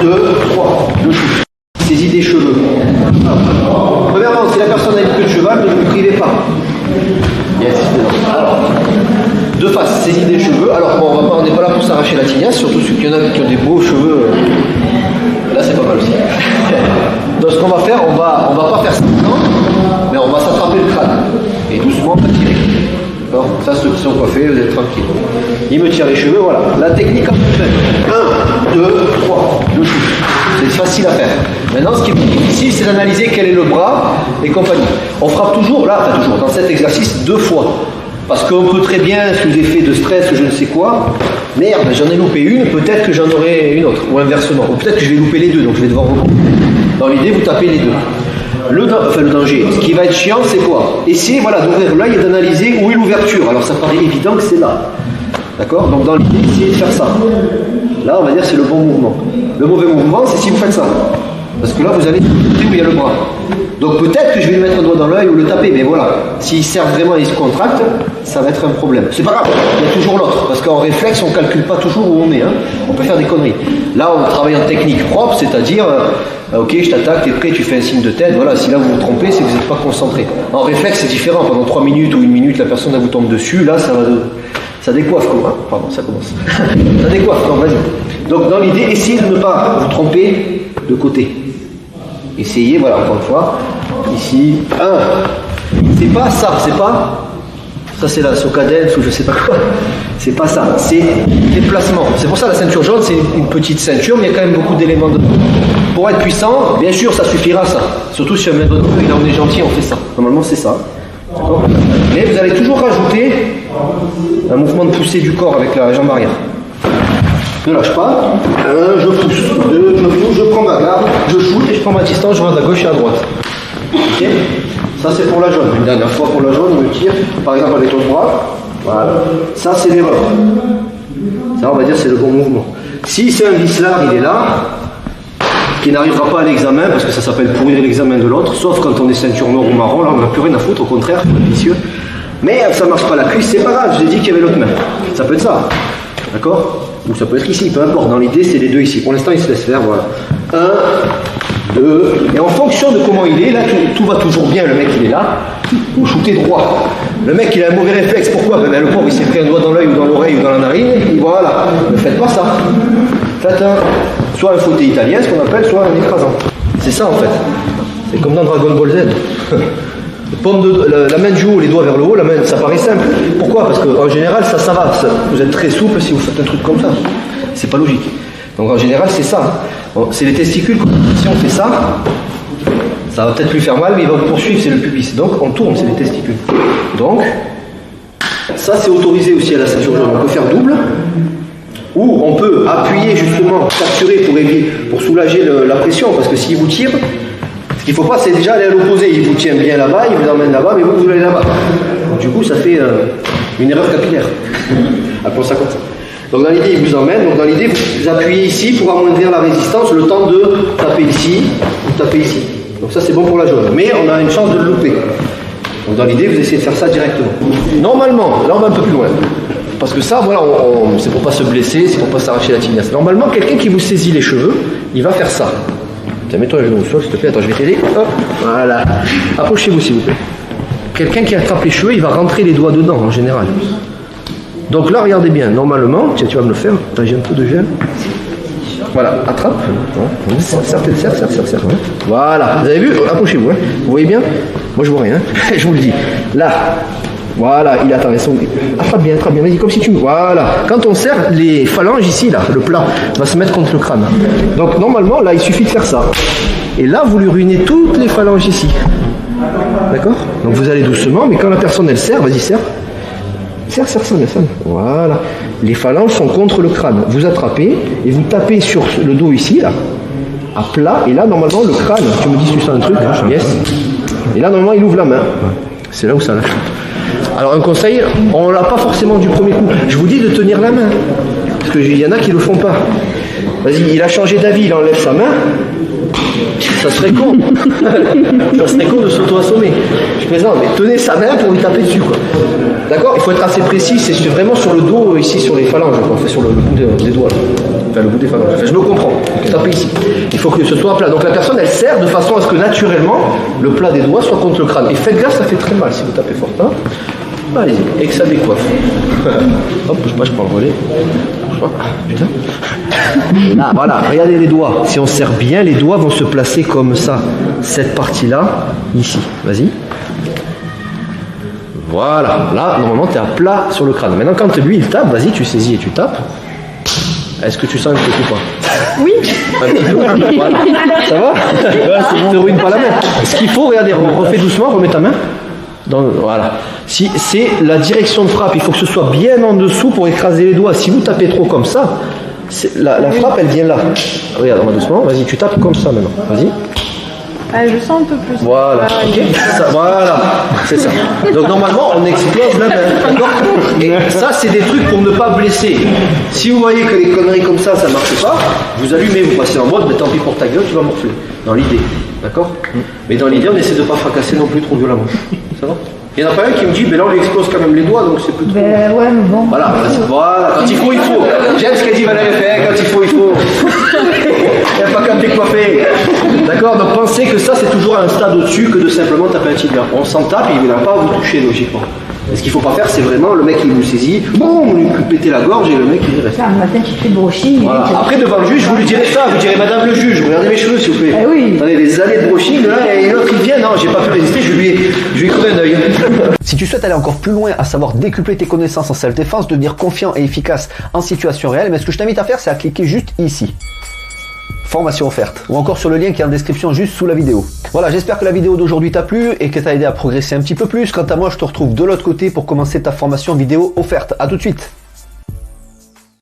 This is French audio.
2, 3. Je shoot. Saisie des cheveux. Alors, premièrement, si la personne a une queue de cheval, ne vous privez pas. Yes. Alors, de face, saisie des cheveux. Alors, bon, on n'est pas là pour s'arracher la tignasse, surtout ceux qui en a qui ont des beaux cheveux. Là, c'est pas mal aussi. Donc, ce qu'on va faire, on va pas faire ça maintenant, mais on va s'attraper le crâne. Et doucement, on va tirer. D'accord. Ça, ceux qui sont coiffés, vous êtes tranquille. Il me tire les cheveux, voilà. La technique, 1, 2, 3, je shoot. C'est facile à faire. Maintenant, ce qui est plus difficile, c'est d'analyser quel est le bras et compagnie. On frappe toujours, là, enfin toujours, dans cet exercice, 2 fois. Parce qu'on peut très bien, sous effet de stress, je ne sais quoi, merde, j'en ai loupé une, peut-être que j'en aurai une autre, ou inversement. Ou peut-être que je vais louper les deux, donc je vais devoir reprendre. Dans l'idée, vous tapez les deux. Le danger, ce qui va être chiant, c'est quoi? Essayer d'ouvrir l'œil et d'analyser où est l'ouverture. Alors ça paraît évident que c'est là. D'accord? Donc dans l'idée, essayez de faire ça. Là, on va dire c'est le bon mouvement. Le mauvais mouvement, c'est si vous faites ça. Parce que là, vous allez où il y a le bras. Donc peut-être que je vais lui mettre un doigt dans l'œil ou le taper, mais voilà. S'il sert vraiment et il se contracte, ça va être un problème. C'est pas grave, il y a toujours l'autre. Parce qu'en réflexe, on ne calcule pas toujours où on est. Hein. On peut faire des conneries. Là, on travaille en technique propre, c'est-à-dire, ok, je t'attaque, t'es prêt, tu fais un signe de tête. Voilà, si là vous vous trompez, c'est que vous n'êtes pas concentré. En réflexe, c'est différent. Pendant 3 minutes ou 1 minute, la personne elle vous tombe dessus. Là, ça décoiffe, quoi. Hein. Pardon, ça commence. Ça décoiffe, non, vas-y. Donc, dans l'idée, essayez de ne pas vous tromper de côté. Essayez, voilà, encore une fois. Ici, 1. C'est pas ça, c'est pas. Ça, c'est la socadence ou je sais pas quoi. C'est pas ça, c'est déplacement. C'est pour ça la ceinture jaune, c'est une petite ceinture, mais il y a quand même beaucoup d'éléments dedans. Pour être puissant, bien sûr, ça suffira, ça. Surtout si on met votre œil, là on est gentil, on fait ça. Normalement, c'est ça. D'accord ? Mais vous allez toujours rajouter un mouvement de poussée du corps avec la jambe arrière. Ne lâche pas. 1, je pousse. 2, je pousse, je prends ma garde, je shoot et je prends ma distance, je rentre à gauche et à droite. Ok ? Ça c'est pour la jaune. Une dernière fois pour la jaune, on me tire, par exemple avec l'autre bras. Voilà. Ça c'est l'erreur. Ça on va dire c'est le bon mouvement. Si c'est un vicelard, il est là, qui n'arrivera pas à l'examen, parce que ça s'appelle pourrir l'examen de l'autre, sauf quand on est ceinture noire ou marron, là on n'a plus rien à foutre, au contraire, c'est vicieux. Mais ça marche pas la cuisse, c'est pas grave, je l'ai dit qu'il y avait l'autre main. Ça peut être ça. D'accord ? Ou ça peut être ici, peu importe. Dans l'idée, c'est les deux ici. Pour l'instant, il se laisse faire, voilà. 1, 2, et en fonction de comment il est, là, tout va toujours bien. Le mec, il est là, vous shootez droit. Le mec, il a un mauvais réflexe. Pourquoi ? Ben, le pauvre, il s'est pris un doigt dans l'œil ou dans l'oreille ou dans la narine, et voilà. Ne faites pas ça. Faites soit un fauteuil italien, ce qu'on appelle, soit un écrasant. C'est ça, en fait. C'est comme dans Dragon Ball Z. La main du haut, les doigts vers le haut, la main, ça paraît simple. Pourquoi ? Parce qu'en général, ça va. Vous êtes très souple si vous faites un truc comme ça. C'est pas logique. Donc en général, c'est ça. Bon, c'est les testicules. Si on fait ça, ça va peut-être lui faire mal, mais il va vous poursuivre, c'est le pubis. Donc on tourne, c'est les testicules. Donc, ça c'est autorisé aussi à la ceinture jaune. On peut faire double, ou on peut appuyer justement, capturer pour soulager la pression, parce que s'il vous tire, ce qu'il ne faut pas, c'est déjà aller à l'opposé. Il vous tient bien là-bas, il vous emmène là-bas, mais vous allez là-bas. Donc, du coup, ça fait une erreur capillaire. Appelons ça comme ça. Donc, dans l'idée, il vous emmène. Donc, dans l'idée, vous appuyez ici pour amoindrir la résistance, le temps de taper ici ou taper ici. Donc, ça, c'est bon pour la jaune. Mais on a une chance de le louper. Donc, dans l'idée, vous essayez de faire ça directement. Normalement, là, on va un peu plus loin. Parce que ça, voilà, c'est pour pas se blesser, c'est pour pas s'arracher la tignasse. Normalement, quelqu'un qui vous saisit les cheveux, il va faire ça. Tiens, mets-toi le genou au sol, s'il te plaît. Attends, je vais t'aider. Hop, voilà. Approchez-vous, s'il vous plaît. Quelqu'un qui attrape les cheveux, il va rentrer les doigts dedans, en général. Donc là, regardez bien. Normalement, tiens, tu vas me le faire. Attends, j'ai un peu de gel. Voilà, attrape. Serre. Voilà. Vous avez vu ? Approchez-vous. Hein. Vous voyez bien ? Moi, je vois rien. Je vous le dis. Là. Voilà, il attend. Attrape bien. Vas-y, comme si tu... Voilà. Quand on serre, les phalanges ici, là, le plat, va se mettre contre le crâne. Donc, normalement, là, il suffit de faire ça. Et là, vous lui ruinez toutes les phalanges ici. D'accord ? Donc, vous allez doucement, mais quand la personne, elle serre, vas-y, serre. Serre. Voilà. Les phalanges sont contre le crâne. Vous attrapez et vous tapez sur le dos ici, là, à plat. Et là, normalement, le crâne, tu me dis si tu sens un truc, yes. Et là, normalement, il ouvre la main. C'est là où ça lâche. Alors un conseil, on l'a pas forcément du premier coup. Je vous dis de tenir la main. Parce qu'il y en a qui le font pas. Vas-y, il a changé d'avis, il enlève sa main. Ça serait con. Ça serait con de s'auto-assommer. Je plaisante, mais tenez sa main pour lui taper dessus, quoi. D'accord ? Il faut être assez précis, c'est vraiment sur le dos, ici sur les phalanges, quoi. Fait sur le bout des doigts. Là. Enfin, le bout des phalanges. Enfin, je me comprends. Tapez ici. Il faut que ce soit plat. Donc la personne, elle serre de façon à ce que naturellement, le plat des doigts soit contre le crâne. Et faites gaffe, ça fait très mal si vous tapez fort. Hein. Allez-y, et que ça décoiffe. Hop, bouge pas, je prends le relais. Bouge pas. Putain. Là, voilà, regardez les doigts. Si on serre bien, les doigts vont se placer comme ça. Cette partie-là, ici. Vas-y. Voilà. Là, normalement, tu es à plat sur le crâne. Maintenant, quand lui, il tape, vas-y, tu saisis et tu tapes. Est-ce que tu sens un petit coup ou pas? Oui. Un petit coup. Voilà. Ça va? Ça ne te ruine pas la main. Ce qu'il faut, regardez, refais doucement, remets ta main. Voilà. Si c'est la direction de frappe, il faut que ce soit bien en dessous pour écraser les doigts. Si vous tapez trop comme ça, la frappe elle vient là. Regarde, on va doucement. Vas-y, tu tapes comme ça maintenant. Vas-y. Ah, je sens un peu plus. Voilà. Voilà. C'est ça. Donc normalement, on explose la main. D'accord. Et ça, c'est des trucs pour ne pas blesser. Si vous voyez que les conneries comme ça marche pas, vous allumez, vous passez en mode, mais tant pis pour ta gueule, tu vas morfler. Dans l'idée. D'accord. Mais dans l'idée, on essaie de ne pas fracasser non plus trop violemment. Ça va? Il n'y en a pas un qui me dit, mais là on lui explose quand même les doigts, donc c'est plus trop. Ben ouais, mais bon. Voilà, quand il faut, il faut. J'aime ce qu'a dit Valérie Ferrer, quand il faut, il faut. Il n'y a pas qu'à me décoiffer. D'accord. Donc pensez que ça, c'est toujours un stade au-dessus que de simplement taper un tibia. On s'en tape et il ne va pas vous toucher logiquement. Et ce qu'il ne faut pas faire, c'est vraiment le mec qui vous saisit, boum, vous lui pétez la gorge et le mec il reste. Ça, un matin, tu te fais brushing. Voilà. Après, devant le juge, vous lui direz ça, vous direz Madame le juge, regardez mes cheveux s'il vous plaît. Eh oui. Attendez, des années de brushing, là, et l'autre il vient, non, j'ai pas pu résister, je lui ai crevé un œil. Si tu souhaites aller encore plus loin, à savoir décupler tes connaissances en self-défense, devenir confiant et efficace en situation réelle, mais ce que je t'invite à faire, c'est à cliquer juste ici. Formation offerte, ou encore sur le lien qui est en description juste sous la vidéo. Voilà, j'espère que la vidéo d'aujourd'hui t'a plu et que t'a aidé à progresser un petit peu plus. Quant à moi, je te retrouve de l'autre côté pour commencer ta formation vidéo offerte. À tout de suite.